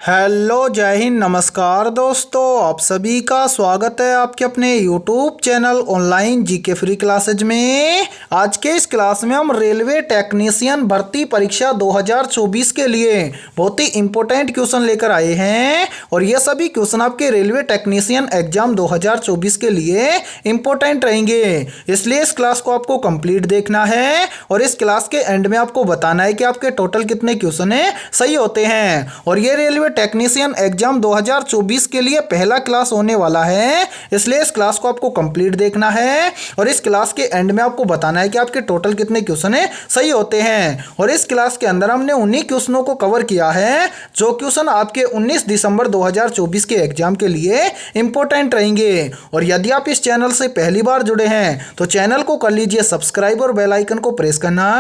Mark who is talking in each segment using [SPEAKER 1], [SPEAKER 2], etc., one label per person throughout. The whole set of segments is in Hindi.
[SPEAKER 1] हेलो, जय हिंद, नमस्कार दोस्तों। आप सभी का स्वागत है आपके अपने YouTube channel online GK free classes में। आज के इस क्लास में हम रेलवे टेक्नीशियन भर्ती परीक्षा 2024 के लिए बहुत ही इंपॉर्टेंट क्वेश्चन लेकर आए हैं और ये सभी क्वेश्चन आपके रेलवे टेक्नीशियन एग्जाम 2024 के लिए इंपॉर्टेंट रहेंगे, इसलिए इस क्लास को आपको कंप्लीट देखना है और इस क्लास के एंड में आपको बताना है कि आपके टोटल कितने क्वेश्चन सही होते हैं। और ये रेलवे टेक्नीशियन एग्जाम 2024 के लिए पहला क्लास होने वाला है, इसलिए इस क्लास को आपको कंप्लीट देखना है और इस क्लास के एंड में आपको बताना है कि आपके टोटल कितने क्वेश्चन सही होते हैं। और इस क्लास के अंदर हमने उन्हीं क्वेश्चनों को कवर किया है जो क्वेश्चन आपके 19 दिसंबर 2024 के एग्जाम के लिए इंपॉर्टेंट रहेंगे। और यदि आप इस चैनल से पहली बार जुड़े हैं तो चैनल को कर लीजिए सब्सक्राइब और बेल आइकन को प्रेस करना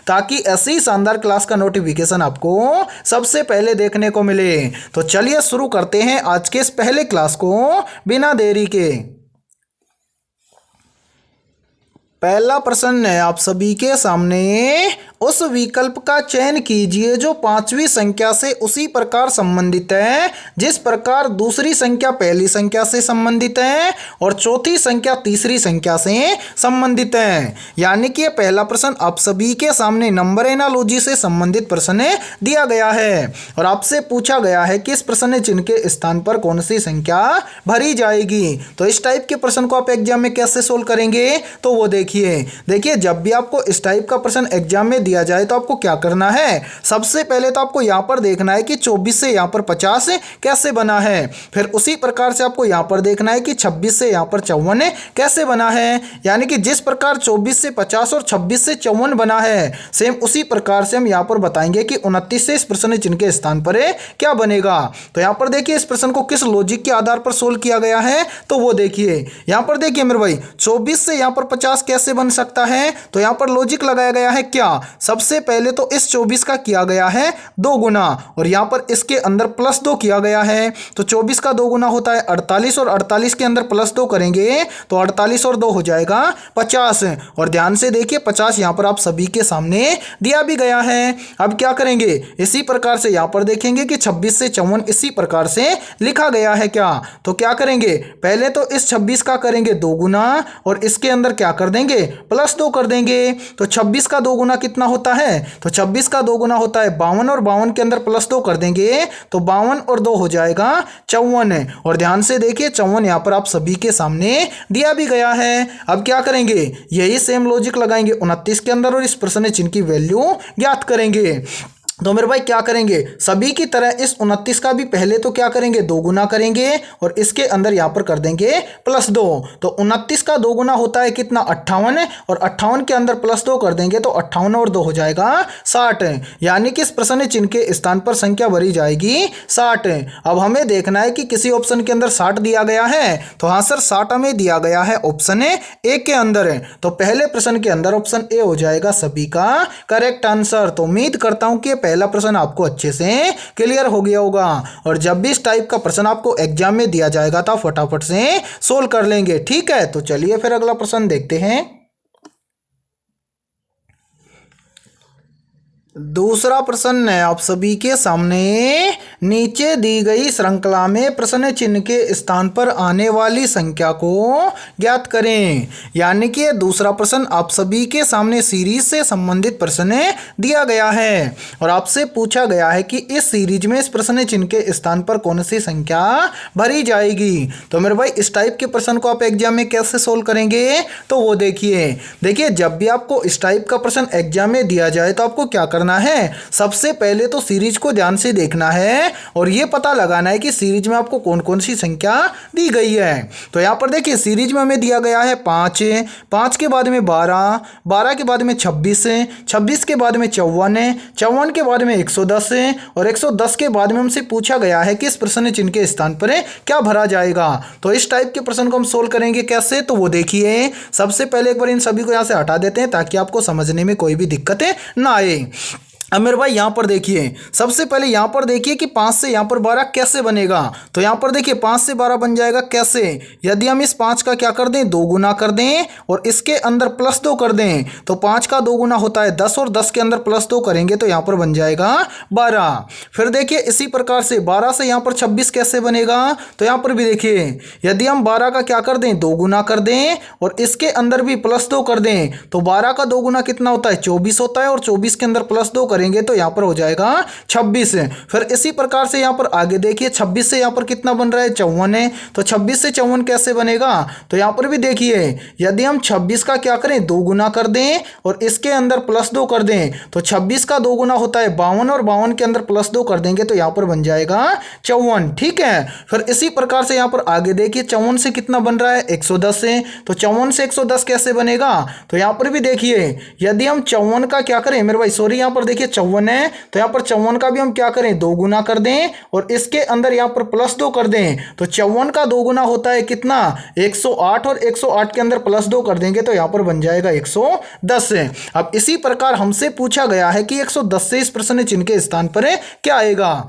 [SPEAKER 1] ताकि ऐसी शानदार क्लास का नोटिफिकेशन आपको सबसे पहले देखने को मिले। तो चलिए शुरू करते हैं आज के इस पहले क्लास को बिना देरी के। पहला प्रश्न है आप सभी के सामने, उस विकल्प का चयन कीजिए जो पांचवी संख्या से उसी प्रकार संबंधित है जिस प्रकार दूसरी संख्या पहली संख्या से संबंधित है और चौथी संख्या तीसरी संख्या से संबंधित है। यानी कि पहला प्रश्न आप सभी के सामने नंबर एनालॉजी से संबंधित प्रश्न दिया गया है और आपसे पूछा गया है कि इस प्रश्न चिन्ह के स्थान पर कौन सी संख्या भरी जाएगी। तो इस टाइप के प्रश्न को आप एग्जाम में कैसे सोल्व करेंगे तो वो देखिए जब भी आपको इस टाइप का प्रश्न एग्जाम में दिया जाए तो आपको क्या करना है, सबसे पहले तो आपको यहां पर देखना है कि 24 से यहां पर 50 कैसे बना है। फिर उसी प्रकार से आपको यहां पर देखना है कि 26 से यहां पर 54 कैसे बना है। यानी कि जिस प्रकार 24 से 50 और 26 से 54 बना है, सेम उसी प्रकार से हम यहां पर बताएंगे कि 29 से इस प्रश्न चिन्ह के स्थान पर क्या बनेगा। तो यहां पर देखिए इस प्रश्न को किस लॉजिक के आधार पर सोल्व किया गया है तो वो देखिए। यहां पर देखिए मेरे भाई 24 से यहां पर 50 कैसे बन सकता है, तो यहां पर लॉजिक लगाया गया है क्या, सबसे पहले तो इस 24 का किया गया है 2 गुना और यहां पर इसके अंदर +2 किया गया है। तो 24 का 2 गुना होता है 48 और 48 के अंदर +2 करेंगे तो 48 और 2 हो जाएगा 50। और ध्यान से देखिए 50 यहां पर आप सभी के सामने दिया भी गया है। अब क्या करेंगे, इसी प्रकार से यहां पर देखेंगे कि 26 से 54 इसी प्रकार से लिखा गया है क्या। तो क्या करेंगे, पहले तो इस 26 का करेंगे 2 गुना और इसके अंदर क्या कर देंगे +2 कर देंगे। तो 26 का 2 गुना कितना होता है, तो 26 का 2 गुना होता है 52 और 52 के अंदर +2 कर देंगे तो 52 और 2 हो जाएगा 54। और ध्यान से देखिए 54 यहां पर आप सभी के सामने दिया भी गया है। अब क्या करेंगे, यही सेम लॉजिक लगाएंगे 29 के अंदर और इस प्रश्न चिन्ह की वैल्यू ज्ञात करेंगे। तो मेरे भाई क्या करेंगे, सभी की तरह इस 29 का भी पहले तो क्या करेंगे 2 गुना करेंगे और इसके अंदर यहां पर कर देंगे +2। तो 29 का 2 गुना होता है कितना 58 और 58 के अंदर +2 कर देंगे तो 58 और 2 हो जाएगा 60। यानी कि इस प्रश्न चिन्ह के स्थान पर संख्या भरी जाएगी 60। अब हमें देखना है कि किसी ऑप्शन के अंदर 60 दिया गया है, तो हाँ सर 60 हमें दिया गया है ऑप्शन ए के अंदर। तो पहले प्रश्न के अंदर ऑप्शन ए हो जाएगा सभी का करेक्ट आंसर। तो उम्मीद करता हूं कि पहला प्रश्न आपको अच्छे से क्लियर हो गया होगा और जब भी इस टाइप का प्रश्न आपको एग्जाम में दिया जाएगा तो फटाफट से सोल्व कर लेंगे। ठीक है, तो चलिए फिर अगला प्रश्न देखते हैं। दूसरा प्रश्न है आप सभी के सामने, नीचे दी गई श्रृंखला में प्रश्न चिन्ह के स्थान पर आने वाली संख्या को ज्ञात करें। यानी कि दूसरा प्रश्न आप सभी के सामने सीरीज से संबंधित प्रश्न दिया गया है और आपसे पूछा गया है कि इस सीरीज में इस प्रश्न चिन्ह के स्थान पर कौन सी संख्या भरी जाएगी। तो मेरे भाई इस टाइप के प्रश्न को आप एग्जाम में कैसे सोल्व करेंगे तो वो देखिए जब भी आपको इस टाइप का प्रश्न एग्जाम में दिया जाए तो आपको क्या करना है, सबसे पहले तो सीरीज को ध्यान से देखना है और यह पता लगाना है कि सीरीज में आपको कौन कौन सी संख्या दी गई है। तो यहां पर देखिए सीरीज में हमें दिया गया है 5, 5 के बाद में 12, 12 के बाद में 26, 26 के बाद में 54, 54 के बाद में 110 और 110 के बाद में हमसे पूछा गया है कि इस प्रश्न चिन्ह के स्थान पर क्या भरा जाएगा। तो इस टाइप के प्रश्न को हम सोल्व करेंगे कैसे, तो वो देखिए सबसे पहले एक बार इन सभी को यहां से हटा देते हैं ताकि आपको समझने में कोई भी दिक्कत ना आए। अब मेरे भाई यहाँ पर देखिए, सबसे पहले यहाँ पर देखिए कि 5 से यहाँ पर 12 कैसे बनेगा। तो यहाँ पर देखिए 5 से 12 बन जाएगा कैसे, यदि हम इस 5 का क्या कर दें, 2 गुना कर दें और इसके अंदर +2 कर दें तो 5 का 2 गुना होता है 10 और 10 के अंदर +2 करेंगे तो यहाँ पर बन जाएगा 12। फिर देखिए इसी प्रकार से 12 से यहाँ पर 26 कैसे बनेगा, तो यहाँ पर भी देखिए यदि हम 12 का क्या कर दें, 2 गुना कर दें और इसके अंदर भी +2 कर दें तो 12 का 2 गुना कितना होता है, 24 होता है और 24 के अंदर +2 करेंगे तो यहाँ पर हो जाएगा 26। फिर इसी प्रकार से यहाँ पर आगे देखिए 26 से यहाँ पर कितना बन रहा है, 54 है। तो 26 से 54 कैसे बनेगा, तो यहाँ पर भी देखिए यदि हम 26 का क्या करें, 2 गुना कर दें और इसके अंदर +2 कर दें तो 26 का 2 गुना होता है 52 और 52 के अंदर +2 कर देंगे तो यहाँ पर बन जाएगा 54। ठीक है। फिर इसी प्रकार से यहाँ पर आगे देखिए 54 से कितना बन रहा है, 110 से। तो 54 से 110 कैसे बनेगा, तो यहाँ पर भी देखिए यदि हम 54 का क्या करें मेरे भाई, सॉरी यहाँ पर देखिए 54 है तो यहाँ पर 54 का भी हम क्या करें, 2 गुना कर दें और इसके अंदर यहाँ पर +2 कर दें तो 54 का 2 गुना होता है कितना, 108 और 108 के अंदर +2 कर देंगे तो यहाँ पर बन जाएगा 110। अब इसी प्रकार हमसे पूछा गया है कि 110 से इस प्रश्न चिन्ह के स्थान पर क्या आएगा।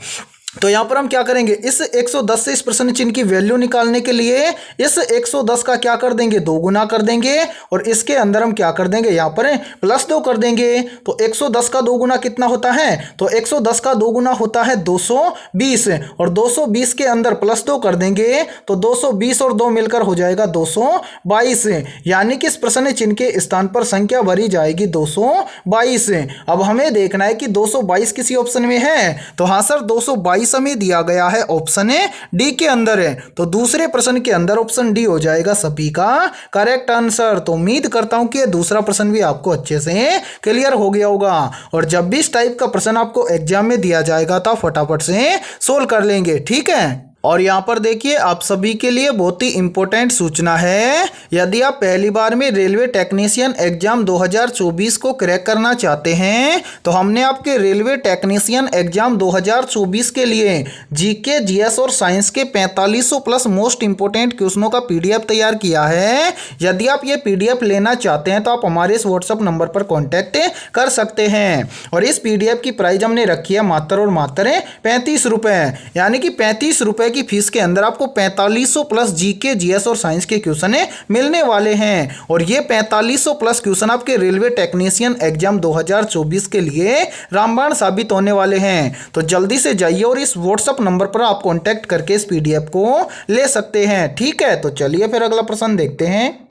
[SPEAKER 1] तो यहाँ पर हम क्या करेंगे, इस 110 से इस प्रश्न चिन्ह की वैल्यू निकालने के लिए इस 110 का क्या कर देंगे, 2 गुना कर देंगे और इसके अंदर हम क्या कर देंगे, यहाँ पर +2 कर देंगे। तो 110 का 2 गुना कितना होता है, तो 110 का 2 गुना होता है 220 और 220 के अंदर +2 कर देंगे तो 220 और 2 मिलकर हो जाएगा 222। यानी कि इस प्रश्न चिन्ह के स्थान पर संख्या भरी जाएगी 222। अब हमें देखना है कि 222 किसी ऑप्शन में है, तो हाँ सर 222 हमें दिया गया है ऑप्शन डी के अंदर है। तो दूसरे प्रश्न के अंदर ऑप्शन डी हो जाएगा सभी का करेक्ट आंसर। तो उम्मीद करता हूं कि दूसरा प्रश्न भी आपको अच्छे से क्लियर हो गया होगा और जब भी इस टाइप का प्रश्न आपको एग्जाम में दिया जाएगा तो फटाफट से सोल्व कर लेंगे। ठीक है। और यहाँ पर देखिए आप सभी के लिए बहुत ही इंपॉर्टेंट सूचना है, यदि आप पहली बार में रेलवे टेक्नीशियन एग्जाम 2024 को क्रैक करना चाहते हैं तो हमने आपके रेलवे टेक्नीशियन एग्जाम 2024 के लिए जीके, जीएस और साइंस के 4500 प्लस मोस्ट इंपॉर्टेंट क्वेश्चनों का पीडीएफ तैयार किया है। यदि आप ये पीडीएफ लेना चाहते हैं तो आप हमारे इस व्हाट्सएप नंबर पर कॉन्टैक्ट कर सकते हैं और इस पीडीएफ की प्राइस हमने रखी है मात्र और मात्र 35 रुपये, यानी कि 35 रुपये की फीस के अंदर आपको 4500 प्लस जीके, जीएस और साइंस के क्वेश्चन मिलने वाले हैं और ये 4500 प्लस क्वेश्चन आपके रेलवे टेक्नीशियन एग्जाम 2024 के लिए रामबाण साबित होने वाले हैं। तो जल्दी से जाइए और इस व्हाट्सएप नंबर पर आप कांटेक्ट करके इस पीडीएफ को ले सकते हैं। ठीक है। तो चलिए फिर अगला प्रश्न देखते हैं।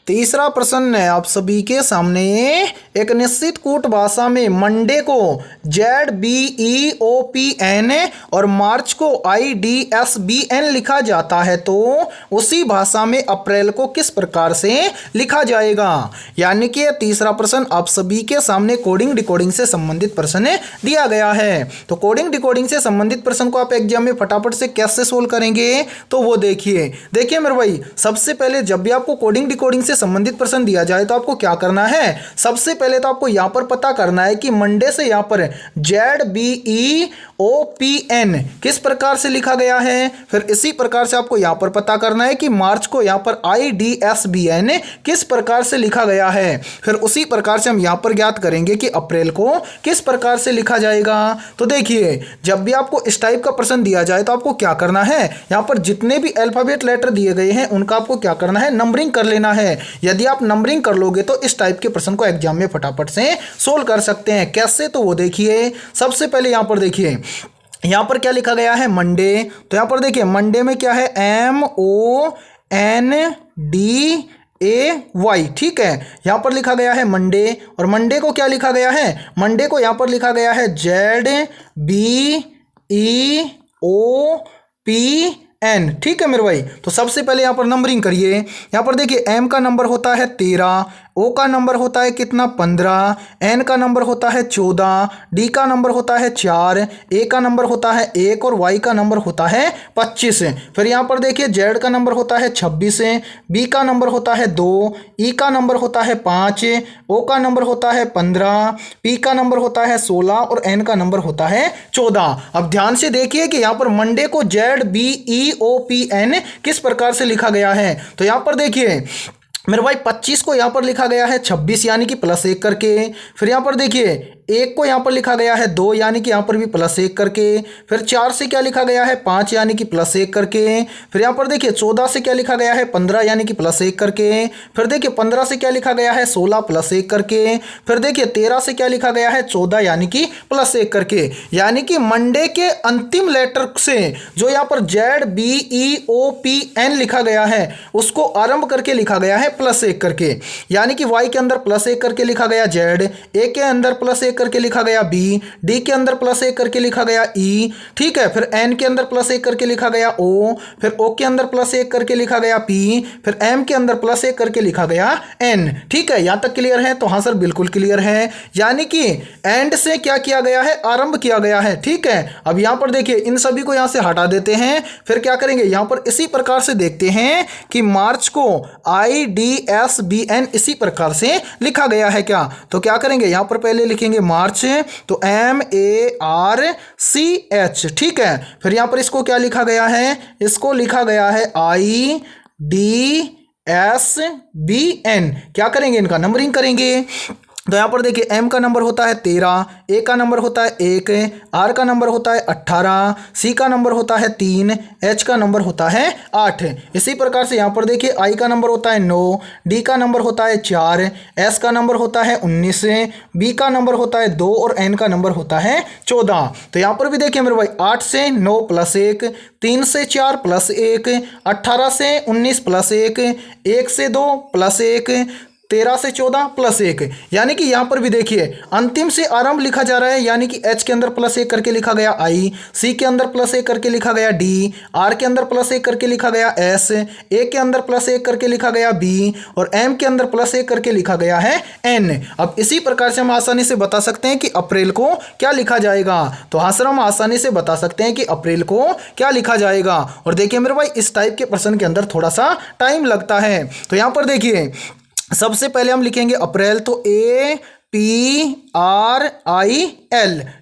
[SPEAKER 1] तीसरा प्रश्न है आप सभी के सामने, एक निश्चित कूट भाषा में मंडे को ZBEOPN और मार्च को IDSBN लिखा जाता है तो उसी भाषा में अप्रैल को किस प्रकार से लिखा जाएगा। यानी कि तीसरा प्रश्न आप सभी के सामने कोडिंग डिकोडिंग से संबंधित प्रश्न दिया गया है। तो कोडिंग डिकोडिंग से संबंधित प्रश्न को आप एग्जाम में फटाफट से कैसे सोल्व करेंगे, तो वो देखिए मेरे भाई, सबसे पहले जब भी आपको कोडिंग डिकोडिंग से संबंधित प्रश्न दिया जाए तो आपको क्या करना है, सबसे पहले तो आपको यहां पर पता करना है कि मंडे से यहां पर ZBEOPN किस प्रकार से लिखा गया है। फिर इसी प्रकार से आपको यहां पर पता करना है कि मार्च को यहां पर IDSBN किस प्रकार से लिखा गया है। फिर उसी प्रकार से हम यहां पर ज्ञात करेंगे कि अप्रैल को किस प्रकार से लिखा जाएगा। तो देखिए जब भी आपको इस टाइप का प्रश्न दिया जाए तो आपको क्या करना है, यहां पर जितने भी अल्फाबेट लेटर दिए गए हैं उनका आपको क्या करना है, नंबरिंग कर लेना है। यदि आप नंबरिंग कर लोगे तो इस टाइप के प्रश्न को एग्जाम में फटाफट से सोल्व कर सकते हैं। कैसे, तो वो देखिए सबसे पहले यहां पर देखिए यहां पर क्या लिखा गया है, मंडे। तो यहां पर देखिए मंडे में क्या है, MONDAY। ठीक है, यहां पर लिखा गया है मंडे और मंडे को क्या लिखा गया है, मंडे को यहां पर लिखा गया है ZBEOPN। ठीक है मेरे भाई। तो सबसे पहले यहां पर नंबरिंग करिए। यहां पर देखिए M का नंबर होता है 13, O का नंबर होता है कितना, 15, N का नंबर होता है 14, D का नंबर होता है 4, A का नंबर होता है 1 और Y का नंबर होता है 25। फिर यहाँ पर देखिए Z का नंबर होता है 26, B का नंबर होता है 2, E का नंबर होता है 5, O का नंबर होता है 15, P का नंबर होता है 16 और N का नंबर होता है 14। अब ध्यान से देखिए कि यहाँ पर मंडे को ZBEOPN किस प्रकार से लिखा गया है। तो यहाँ पर देखिए मेरे भाई 25 को यहाँ पर लिखा गया है 26 यानी कि +1 करके। फिर यहाँ पर देखिए 1 को यहाँ पर लिखा गया है 2 यानी कि यहाँ पर भी +1 करके। फिर 4 से क्या लिखा गया है 5 यानी कि +1 करके। फिर यहाँ पर देखिए 14 से क्या लिखा गया है 15 यानी कि +1 करके। फिर देखिए 15 से क्या लिखा गया है 16 +1 करके। फिर देखिए 13 से क्या लिखा गया है 14 यानी कि +1 करके। यानी कि मंडे के अंतिम लेटर से जो यहाँ पर ZBEOPN लिखा गया है उसको आरंभ करके लिखा गया है +1 करके। यानी कि Y के अंदर +1 करके लिखा गया Z, A के अंदर +1 करके लिखा गया B, D के अंदर +1 करके लिखा गया E, ठीक है। फिर N के अंदर +1 करके लिखा गया O, फिर O के अंदर +1 करके लिखा गया P, फिर M के अंदर +1 करके लिखा गया N। ठीक है, यहां तक क्लियर है? तो हाँ सर बिल्कुल क्लियर है। यानी कि एंड से क्या किया गया है, आरंभ किया गया है। ठीक है, अब यहां पर देखिए इन सभी को यहां से हटा देते हैं। फिर क्या करेंगे, यहां पर इसी प्रकार से देखते हैं कि मार्च को IDSBN इसी प्रकार से लिखा गया है क्या। तो क्या करेंगे, यहां पर पहले लिखेंगे मार्च, तो MARCH। ठीक है, फिर यहां पर इसको क्या लिखा गया है, इसको लिखा गया है IDSBN। क्या करेंगे, इनका नंबरिंग करेंगे। तो यहाँ पर देखिए M का नंबर होता है 13, A का नंबर होता है 1, R का नंबर होता है 18, C का नंबर होता है 3, H का नंबर होता है 8। इसी प्रकार से यहाँ पर देखिए I का नंबर होता है 9, D का नंबर होता है 4, S का नंबर होता है 19, B का नंबर होता है 2 और N का नंबर होता है 14। तो यहाँ पर भी देखिए मेरे भाई 8 से 9 +1, 3 से 4 +1, 18 से 19 +1, 1 से 2 +1, 13 से 14 +1। यानी कि यहाँ पर भी देखिए अंतिम से आरंभ लिखा जा रहा है। यानी कि H के अंदर +1 करके लिखा गया I, C के अंदर +1 करके लिखा गया D, R के अंदर +1 करके लिखा गया S, A के अंदर +1 करके लिखा गया B और M के अंदर +1 करके लिखा गया है N। अब इसी प्रकार से हम आसानी से बता सकते हैं कि अप्रैल को क्या लिखा जाएगा। तो हाँ सर, हम आसानी से बता सकते हैं कि अप्रैल को क्या लिखा जाएगा। और देखिए मेरे भाई इस टाइप के प्रश्न के अंदर थोड़ा सा टाइम लगता है। तो यहाँ पर देखिए सबसे पहले हम लिखेंगे अप्रैल, तो APRIL।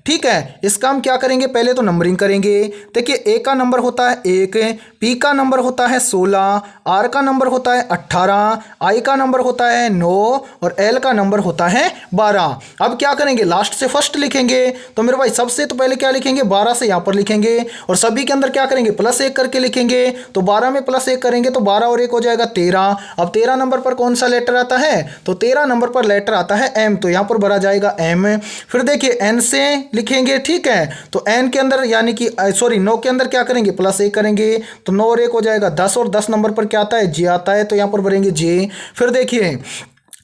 [SPEAKER 1] ठीक है, इसका हम क्या करेंगे, पहले तो नंबरिंग करेंगे। देखिए A का नंबर होता है 1, P का नंबर होता है 16, R का नंबर होता है 18, I का नंबर होता है 9 और L का नंबर होता है 12। अब क्या करेंगे, लास्ट से फर्स्ट लिखेंगे। तो मेरे भाई सबसे तो पहले क्या लिखेंगे, 12 से यहाँ पर लिखेंगे और सभी के अंदर क्या करेंगे, +1 करके लिखेंगे। तो 12 में +1 करेंगे तो 12 और 1 हो जाएगा 13। अब 13 नंबर पर कौन सा लेटर आता है, तो 13 नंबर पर लेटर आता है M, तो यहाँ पर भरा जाएगा M। फिर देखिए N से लिखेंगे। ठीक है, तो N के अंदर यानी कि 9 के अंदर क्या करेंगे, +1 करेंगे तो 9 और 1 हो जाएगा 10 और 10 नंबर पर क्या आता है, J आता है, तो यहाँ पर भरेंगे J। फिर देखिए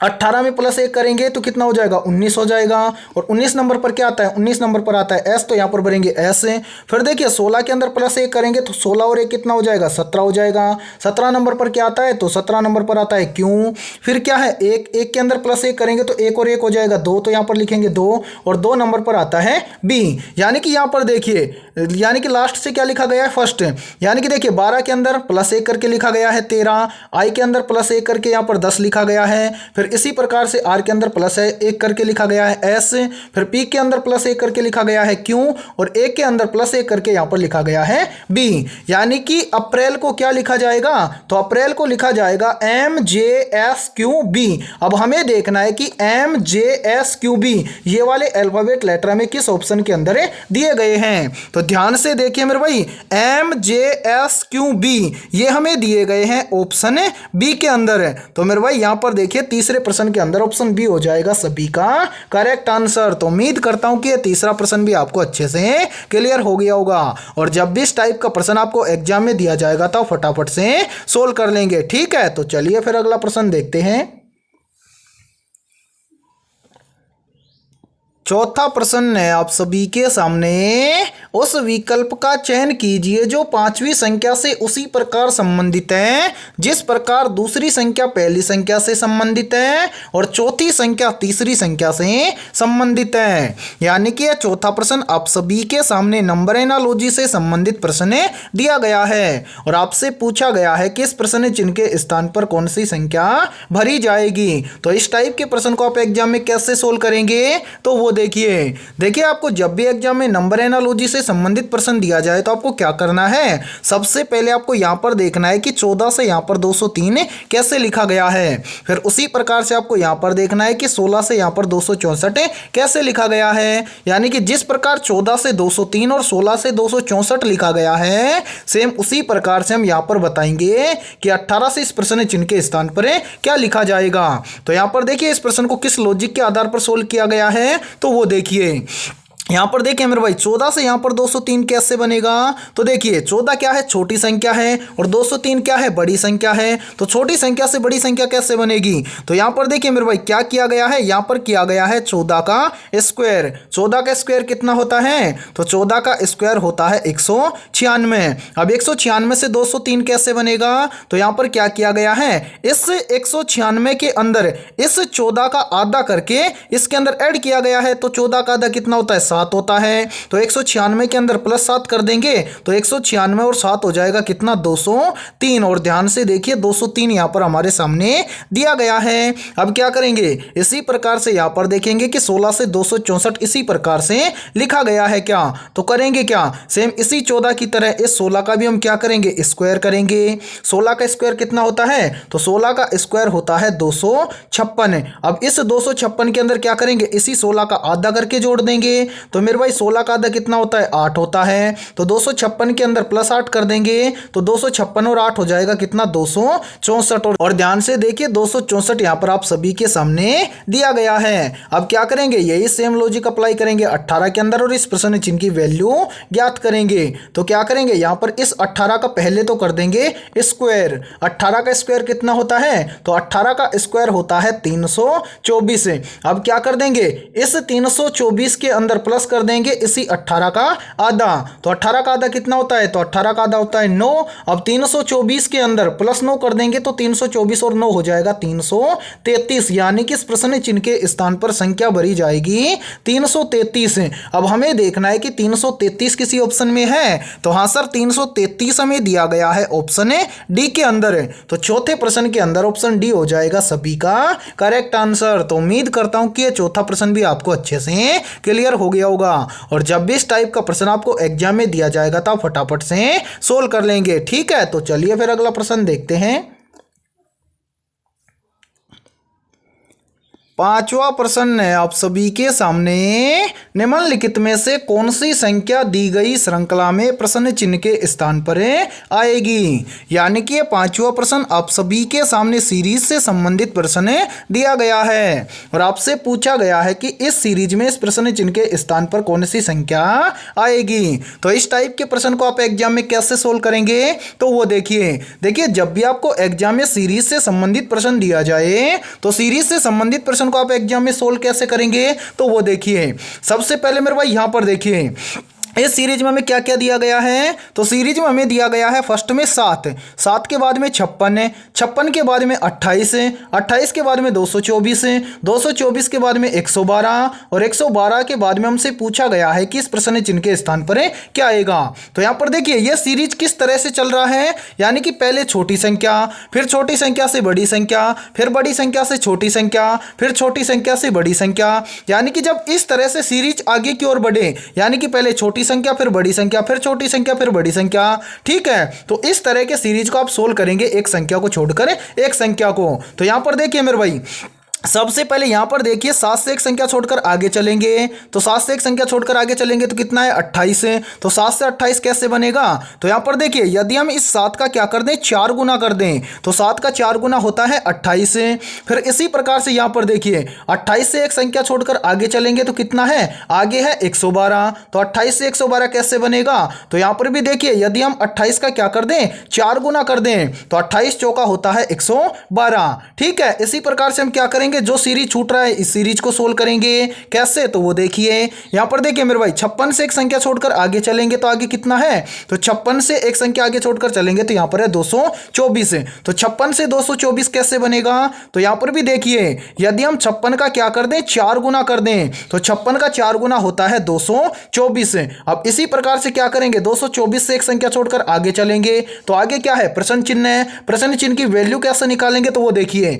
[SPEAKER 1] 18 में +1 करेंगे तो कितना हो जाएगा, 19 हो जाएगा। और 19 नंबर पर क्या आता है, 19 नंबर पर आता है S, तो यहाँ पर भरेंगे S। फिर देखिए 16 के अंदर +1 करेंगे तो 16 और 1 कितना हो जाएगा, 17 हो जाएगा। 17 नंबर पर क्या आता है, तो 17 नंबर पर आता है Q। फिर क्या है, 1 के अंदर +1 करेंगे तो 1 और 1 हो जाएगा 2, तो यहाँ पर लिखेंगे 2 और 2 नंबर पर आता है B। यानी कि यहाँ पर देखिए यानी कि लास्ट से क्या लिखा गया है, फर्स्ट। यानी कि देखिए 12 के अंदर +1 करके लिखा गया है 13, I के अंदर +1 करके यहाँ पर 10 लिखा गया है। फिर इसी प्रकार से R के अंदर +1 करके लिखा गया है S, फिर P के अंदर +1 करके लिखा गया है Q और A के अंदर +1 करके यहाँ पर लिखा गया है B। यानी कि अप्रैल को क्या लिखा जाएगा, तो अप्रैल को लिखा जाएगा MJSQB। अब हमें देखना है कि MJSQB ये वाले अल्फाबेट लेटर में किस ऑप्शन के अंदर दिए गए हैं। तो ध्यान से देखिए मेरे भाई MJSQB ये हमें दिए गए हैं ऑप्शन B के अंदर। तो मेरे भाई यहाँ पर देखिए तीसरे प्रश्न के अंदर ऑप्शन B हो जाएगा सभी का करेक्ट आंसर। तो उम्मीद करता हूं कि ये तीसरा प्रश्न भी आपको अच्छे से क्लियर हो गया होगा। और जब भी इस टाइप का प्रश्न आपको एग्जाम में दिया जाएगा तो फटाफट से सोल्व कर लेंगे। ठीक है, तो चलिए फिर अगला प्रश्न देखते हैं। चौथा प्रश्न है आप सभी के सामने, उस विकल्प का चयन कीजिए जो पांचवी संख्या से उसी प्रकार संबंधित है जिस प्रकार दूसरी संख्या पहली संख्या से संबंधित है और चौथी संख्या तीसरी संख्या से संबंधित है। यानी कि यह चौथा प्रश्न आप सभी के सामने नंबर एनालॉजी से संबंधित प्रश्न दिया गया है और आपसे पूछा गया है कि इस प्रश्न चिन्ह के स्थान पर कौन सी संख्या भरी जाएगी। तो इस टाइप के प्रश्न को आप एग्जाम में कैसे सोल्व करेंगे, तो वो देखिए आपको जब भी एग्जाम में नंबर एनालॉजी से संबंधित प्रश्न दिया जाए तो आपको क्या करना है, सबसे पहले आपको यहाँ पर देखना है कि 14 से यहाँ पर 203 कैसे लिखा गया है। फिर उसी प्रकार से आपको यहाँ पर देखना है कि 16 से यहाँ पर 264 कैसे लिखा गया है। यानी कि जिस प्रकार 14 से 203 और 16 से 264 लिखा गया है, सेम उसी प्रकार से हम यहाँ पर बताएंगे कि 18 से इस प्रश्न चिन्ह के स्थान पर क्या लिखा जाएगा। तो यहाँ पर देखिए इस प्रश्न को किस लॉजिक के आधार पर सोल्व किया गया है, तो वो देखिए यहाँ पर देखिए मेरे भाई 14 से यहाँ पर 203 कैसे बनेगा। तो देखिए 14 क्या है, छोटी संख्या है, और 203 क्या है, बड़ी संख्या है। तो छोटी संख्या से बड़ी संख्या कैसे बनेगी। तो यहाँ पर देखिए मेरे भाई क्या किया गया है, यहाँ पर किया गया है 14 का स्क्वायर। 14 का स्क्वायर कितना होता है, तो 14 का स्क्वायर होता है 196। अब 196 से 203 कैसे बनेगा, तो यहाँ पर क्या किया गया है, इस 196 के अंदर इस 14 का आधा करके इसके अंदर ऐड किया गया है। तो 14 का आधा कितना होता है, 7 होता है। तो 196 के अंदर प्लस 7 कर देंगे तो 196 और 7 हो जाएगा कितना, 203। और ध्यान से देखिए 203 यहाँ पर हमारे सामने दिया गया है। अब क्या करेंगे, इसी प्रकार से यहाँ पर देखेंगे कि 16 से 264 इसी प्रकार से लिखा गया है क्या, तो करेंगे क्या, सेम इसी 14 की तरह इस 16 का भी हम क्या करेंगे, स्क्वायर करेंगे। 16 का स्क्वायर कितना होता है, तो 16 का स्क्वायर होता है 256। अब इस 256 के अंदर क्या करेंगे, इसी 16 का आधा करके जोड़ देंगे। तो मेरे भाई 16 का आधा कितना होता है, 8 होता है। तो 256 के अंदर प्लस 8 कर देंगे तो 256 और 8 हो जाएगा कितना, 264। और ध्यान से देखिए 264 यहाँ पर आप सभी के सामने दिया गया है। अब क्या करेंगे, यही सेम लॉजिक अप्लाई करेंगे 18 के अंदर और इस प्रश्न चिन्ह की वैल्यू ज्ञात करेंगे। तो क्या करेंगे, यहाँ पर इस 18 का पहले तो कर देंगे स्क्वायर। 18 का स्क्वायर कितना होता है, तो 18 का स्क्वायर होता है 324। अब क्या कर देंगे, इस 324 के अंदर प्लस कर देंगे इसी 18 का आधा। तो 18 का आधा कितना होता है, तो 18 का आधा होता है 9। अब 324 के अंदर प्लस 9 कर देंगे तो 324 और 9 हो जाएगा 333। यानी कि इस प्रश्न चिन्ह के स्थान पर संख्या भरी जाएगी 333। अब हमें देखना है कि 333 किसी ऑप्शन में है, तो हाँ सर 333 हमें दिया गया है ऑप्शन डी के अंदर। तो चौथे प्रश्न के अंदर ऑप्शन डी हो जाएगा सभी का करेक्ट आंसर। तो उम्मीद करता हूं कि ये चौथा प्रश्न भी आपको अच्छे से क्लियर हो गया होगा। और जब भी इस टाइप का प्रश्न आपको एग्जाम में दिया जाएगा तो आप फटाफट से सोल्व कर लेंगे। ठीक है, तो चलिए फिर अगला प्रश्न देखते हैं। पांचवा प्रश्न है आप सभी के सामने, निम्नलिखित में से कौन सी संख्या दी गई श्रृंखला में प्रश्न चिन्ह के स्थान पर आएगी। यानी कि ये पांचवा प्रश्न आप सभी के सामने सीरीज से संबंधित प्रश्न दिया गया है और आपसे पूछा गया है कि इस सीरीज में इस प्रश्न चिन्ह के स्थान पर कौन सी संख्या आएगी। तो इस टाइप के प्रश्न को आप एग्जाम में कैसे सोल्व करेंगे, तो वो देखिए जब भी आपको एग्जाम में सीरीज से संबंधित प्रश्न दिया जाए तो सीरीज से संबंधित प्रश्न को आप एग्जाम में सोल्व कैसे करेंगे, तो वो देखिए सबसे पहले मेरे भाई यहां पर देखिए इस सीरीज में हमें क्या क्या दिया गया है। तो सीरीज में हमें दिया गया है फर्स्ट में 7, 7 के बाद में 56 है, 56 के बाद में 28 है, 28 के बाद में 224 है, 224 के बाद में 112 और 112 के बाद में हमसे पूछा गया है कि इस प्रश्न चिन्ह के स्थान पर क्या आएगा। तो यहाँ पर देखिए यह सीरीज किस तरह से चल रहा है, यानी कि पहले छोटी संख्या, फिर छोटी संख्या से बड़ी संख्या, फिर बड़ी संख्या से छोटी संख्या, फिर छोटी संख्या से बड़ी संख्या। यानी कि जब इस तरह से सीरीज आगे की ओर बढ़े, यानी कि पहले छोटी संख्या, फिर बड़ी संख्या, फिर छोटी संख्या, फिर बड़ी संख्या। ठीक है, तो इस तरह के सीरीज को आप सोल्व करेंगे एक संख्या को छोड़कर एक संख्या को। तो यहां पर देखिए मेरे भाई सबसे पहले यहां पर देखिए 7 से एक संख्या छोड़कर आगे चलेंगे, तो 7 से एक संख्या छोड़कर आगे चलेंगे तो कितना है 28 है। तो 7 से 28 कैसे बनेगा, तो यहां पर देखिए यदि हम इस 7 का क्या कर दें, 4 गुना कर दें तो 7 का 4 गुना होता है 28 है। फिर इसी प्रकार से यहां पर देखिए 28 से एक संख्या छोड़कर आगे चलेंगे तो कितना है, आगे है 112। तो 28 से 112 कैसे बनेगा, तो यहां पर भी देखिए यदि हम 28 का क्या कर दें, 4 गुना कर दें तो 28 चौका होता है 112। ठीक है, इसी प्रकार से हम क्या करेंगे, जो सीरीज छूट रहा है इस सीरीज को सोल्व करेंगे। कैसे, तो वो देखिए यहां पर देखिए मेरे भाई 56 से एक संख्या छोड़कर आगे चलेंगे तो आगे कितना है, तो 56 से एक संख्या आगे छोड़कर चलेंगे तो यहां पर है 224। तो 56 से 224 कैसे बनेगा, तो यहां पर भी देखिए यदि हम 56 का क्या कर दें, 4 गुना कर दें तो 56 का 4 गुना होता है 224। अब इसी प्रकार से क्या करेंगे, 224 से एक संख्या छोड़कर आगे चलेंगे तो आगे क्या है, प्रश्न चिन्ह है। प्रश्न चिन्ह की वैल्यू कैसे निकालेंगे, तो वो देखिए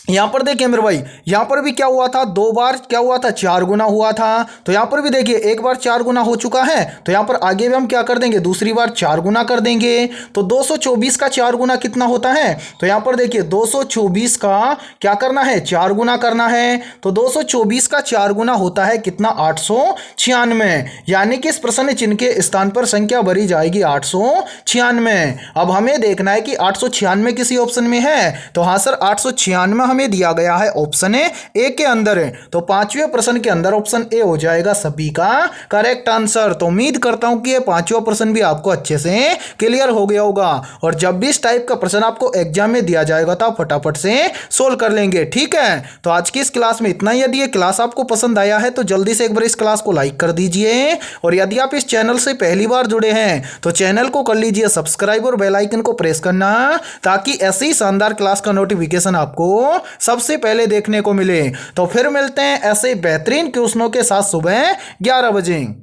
[SPEAKER 1] यहाँ पर देखिए मेरे भाई, यहाँ पर भी क्या हुआ था, 2 बार क्या हुआ था, 4 गुना हुआ था। तो यहाँ पर भी देखिए एक बार 4 गुना हो चुका है, तो यहाँ पर आगे भी हम क्या कर देंगे, दूसरी बार 4 गुना कर देंगे। तो 224 का 4 गुना कितना होता है, तो यहाँ पर देखिए 224 का क्या करना है, 4 गुना करना है। तो 224 का 4 गुना होता है कितना, 896। यानी कि इस प्रश्न चिन्ह के स्थान पर संख्या भरी जाएगी 896। अब हमें देखना है कि 896 किसी ऑप्शन में है, तो हाँ सर 896 हमें दिया गया है ऑप्शन ए के अंदर है। तो 5वें प्रश्न के अंदर ऑप्शन ए हो जाएगा सभी का करेक्ट आंसर। तो उम्मीद करता हूं कि ये 5वां प्रश्न भी आपको अच्छे से क्लियर हो गया होगा, और जब भी इस टाइप का प्रश्न आपको एग्जाम में दिया जाएगा तो आप फटाफट से सोल्व कर लेंगे। ठीक है, तो आज की इस क्लास में इतना ही। यदि ये क्लास आपको पसंद आया है तो जल्दी से एक बार इस क्लास को लाइक कर दीजिए, और यदि आप इस चैनल से पहली बार जुड़े हैं तो चैनल को कर लीजिए सब्सक्राइब और बेल आइकन को प्रेस करना, ताकि ऐसी शानदार क्लास का नोटिफिकेशन आपको सबसे पहले देखने को मिले। तो फिर मिलते हैं ऐसे बेहतरीन क्वेश्चनों के साथ सुबह 11 बजे।